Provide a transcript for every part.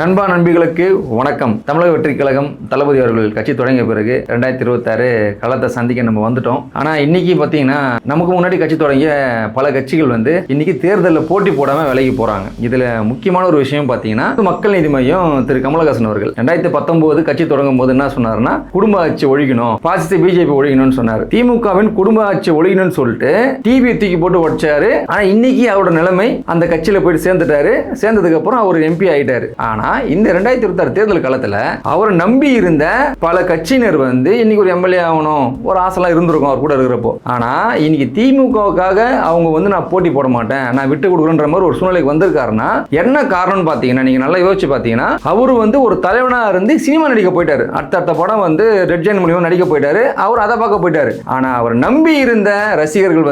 நண்பா நண்பிகளுக்கு வணக்கம். தமிழக வெற்றிக் கழகம் தளபதி அவர்கள் கட்சி தொடங்கிய பிறகு 2026 களத்தை சந்திக்க நம்ம வந்துட்டோம். ஆனா இன்னைக்கு பாத்தீங்கன்னா நமக்கு முன்னாடி கட்சி தொடங்கிய பல கட்சிகள் இன்னைக்கு தேர்தலில் போட்டி போடாம விலகி போறாங்க. இதுல முக்கியமான ஒரு விஷயம் பாத்தீங்கன்னா மக்கள் நீதி மையம் திரு கமலஹாசன் அவர்கள் 2019 கட்சி தொடங்கும் போது என்ன சொன்னாருன்னா, குடும்ப ஆட்சி ஒழிக்கணும், பாசிச பிஜேபி ஒழிக்கணும்னு சொன்னார். திமுகவின் குடும்ப ஆட்சி ஒழிக்கணும்னு சொல்லிட்டு டிவி தூக்கி போட்டு உடைச்சாரு. ஆனா இன்னைக்கு அவரோட நிலைமை அந்த கட்சியில போயிட்டு சேர்ந்துட்டாரு. சேர்ந்ததுக்கு அப்புறம் அவர் எம்பி ஆயிட்டாரு. ஆனா இந்த 2026 தேர்தல் காலத்துல அவர் நம்பி இருந்த பல கட்சியினர் இன்னைக்கு ஒரு எம்எல்ஏ ஆகணும் ஒரு ஆசைலாம் இருந்திருக்கும் அவர் கூட இருக்கிறப்போ. ஆனா இன்னைக்கு திமுகவுக்காக அவங்க நான் போட்டி போட மாட்டேன், நான் விட்டு கொடுக்குறேன்ற மாதிரி ஒரு சூழ்நிலைக்கு வந்திருக்காருன்னா என்ன காரணம் பாத்தீங்கன்னா, நீங்க நல்லா யோசிச்சு பாத்தீங்கன்னா, அவரு ஒரு தலைவனா இருந்து சினிமா நடிக்க போயிட்டாரு. அடுத்த படம் ரெட் ஜெயின் மூலியமா நடிக்க போயிட்டாரு. அவர் அதை பார்க்க போயிட்டாரு. ஆனா அவர் நம்பி இருந்த ரசிகர்கள்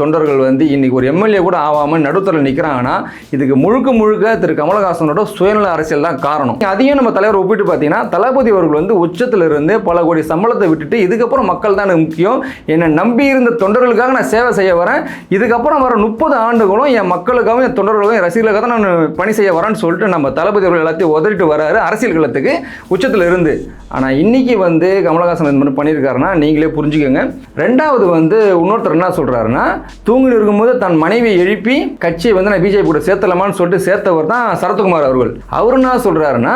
தொண்டர்கள் இன்னைக்கு ஒரு எம்எல்ஏ கூட ஆகாம நடுத்தரில் நிக்கிறாங்கன்னா இதுக்கு முழுக்க முழுக்க திரு கமலஹாசனோட சுயநல அரசியல் தான் காரணம். அதையும் நம்ம தலைவர் ஒப்பிட்டு பார்த்தீங்கன்னா, தளபதி அவர்கள் உச்சத்தில் இருந்து பல கோடி சம்பளத்தை விட்டுட்டு இதுக்கப்புறம் மக்கள் தான் முக்கியம், என்னை நம்பி இருந்த தொண்டர்களுக்காக நான் சேவை செய்ய வரேன், இதுக்கப்புறம் வர 30 ஆண்டுகளும் என் மக்களுக்காகவும் என் தொண்டர்களுக்கும் என் ரசிகர்களுக்காக தான் நான் பணி செய்ய வரேன்னு சொல்லிட்டு நம்ம தளபதி அவர்கள் எல்லாத்தையும் உதறிட்டு வராரு அரசியல் களத்துக்கு உச்சத்தில் இருந்து. ஆனால் இன்னைக்கு கமலஹாசன் பண்ணியிருக்காருன்னா நீங்களே புரிஞ்சுக்கோங்க. ரெண்டாவது இன்னொருத்தர் என்ன சொல்றாருன்னா, தூங்கிட்டு இருக்கும்போது தன் மனைவியை எழுப்பி கட்சியை நான் பிஜேபி கூட சேர்த்தலாமான்னு சொல்லிட்டு சேர்த்தவர் தான் சரத்குமார் அவர்கள். அவர் என்ன சொல்றாருன்னா,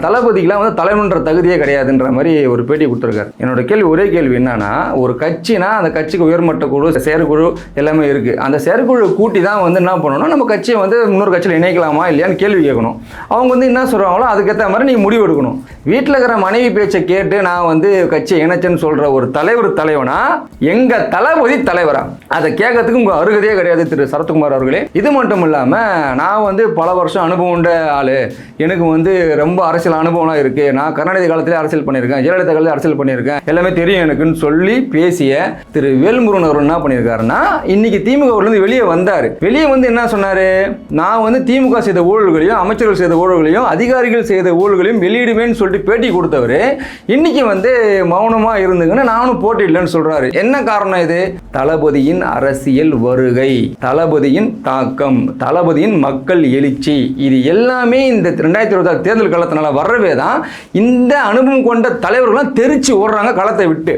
தளபதிக்கெல்லாம் தலைவன்ற தகுதியே கிடையாதுன்ற மாதிரி ஒரு பேட்டி கொடுத்துருக்காரு. என்னோட கேள்வி ஒரே கேள்வி என்னன்னா, ஒரு கட்சினா அந்த கட்சிக்கு உயர்மட்ட குழு செயற்குழு எல்லாமே இருக்கு. அந்த செயற்குழு கூட்டி தான் என்ன பண்ணணும், நம்ம கட்சியை இன்னொரு கட்சியில் இணைக்கலாமா இல்லையான்னு கேள்வி கேட்கணும். அவங்க என்ன சொல்றாங்களோ அதுக்கேற்ற மாதிரி நீங்க முடிவு எடுக்கணும். வீட்டில் இருக்கிற மனைவி பேச்சை கேட்டு நான் கட்சியை இணைச்சேன்னு சொல்ற ஒரு தலைவனா எங்க தளபதி தலைவரா? அதை கேட்கறதுக்கு உங்க அருகதையே கிடையாது திரு சரத்குமார் அவர்களே. இது மட்டும் இல்லாம நான் பல வருஷம் அனுபவம் உண்ட ஆளு, எனக்கு ரொம்ப அரசியல் அனுபவம்லாம் இருக்கு, நான் கருணாநிதி காலத்திலே அரசியல் பண்ணியிருக்கேன், ஜெயலலிதா காலத்தில் அரசியல் பண்ணியிருக்கேன், எல்லாமே தெரியும் எனக்குன்னு சொல்லி பேசிய திரு வேல்முருகன் அவர் என்ன பண்ணியிருக்காருன்னா, இன்னைக்கு திமுகவிலிருந்து வெளியே வந்தார். வெளியே என்ன சொன்னாரு, நான் திமுக செய்த ஊழல்களையும் அமைச்சர்கள் செய்த ஊழல்களையும் அதிகாரிகள் செய்த ஊழல்களையும் வெளியிடுவேன்னு சொல்லிட்டு பேட்டி கொடுத்தவர் இன்னைக்கு மௌனமா இருந்துங்கன்னு நானும் போட்டியிடலன்னு சொல்றாரு. என்ன காரணம் இது? தளபதியின் அரசியல் வருகை, தளபதியின் தாக்கம், தளபதியின் மக்கள் எழுச்சி, இது எல்லாமே இந்த 2026 தேர்தல் காலத்தினால வர்றவே தான் இந்த அனுபவம் கொண்ட தலைவர்கள்லாம் தெரிச்சு ஓடுறாங்க களத்தை விட்டு.